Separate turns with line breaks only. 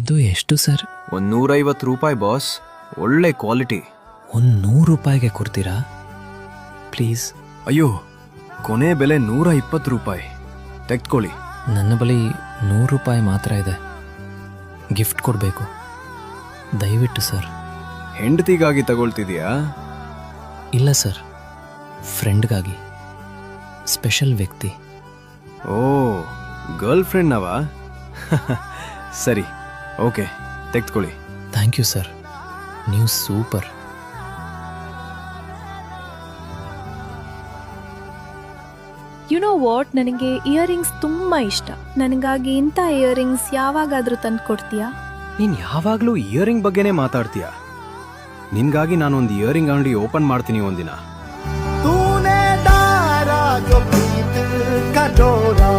ಇದು ಎಷ್ಟು sir?
₹150 boss, ಒಳ್ಳೆ ಕ್ವಾಲಿಟಿ.
₹100ಗೆ ಕೊಡ್ತೀರಾ ಪ್ಲೀಸ್?
ಅಯ್ಯೋ, ಕೊನೆ ಬೆಲೆ ₹120. ತೆಗೆದುಕೊಳ್ಳಿ.
ನನ್ನ ಬಳಿ ₹100 ಮಾತ್ರ ಇದೆ. ಗಿಫ್ಟ್ ಕೊಡಬೇಕು, ದಯವಿಟ್ಟು ಸರ್.
ಹೆಂಡತಿಗಾಗಿ ತಗೊಳ್ತಿದ್ಯಾ?
ಇಲ್ಲ ಸರ್, ಫ್ರೆಂಡ್ಗಾಗಿ, ಸ್ಪೆಷಲ್ ವ್ಯಕ್ತಿ.
ಓ, ಗರ್ಲ್ ಫ್ರೆಂಡ್ನವಾ? ಸರಿ, ಓಕೆ, ತೆಗೆದುಕೊಳ್ಳಿ.
ಥ್ಯಾಂಕ್ ಯು ಸರ್, ನೀವು ಸೂಪರ್.
ಯು ನೋ ವಾಟ್, ನನಗೆ ಇಯರಿಂಗ್ಸ್ ತುಂಬ ಇಷ್ಟ. ನನಗಾಗಿ ಇಂಥ ಇಯರಿಂಗ್ಸ್ ಯಾವಾಗಾದರೂ ತಂದು ಕೊಡ್ತೀಯಾ?
ನೀನ್ ಯಾವಾಗ್ಲೂ ಇಯರಿಂಗ್ ಬಗ್ಗೆನೇ ಮಾತಾಡ್ತೀಯ. ನಿನ್ಗಾಗಿ ನಾನೊಂದು ಇಯರಿಂಗ್ ಅಂಗಡಿ ಓಪನ್ ಮಾಡ್ತೀನಿ ಒಂದಿನ.
तूने डारा जो प्रीत का डोरा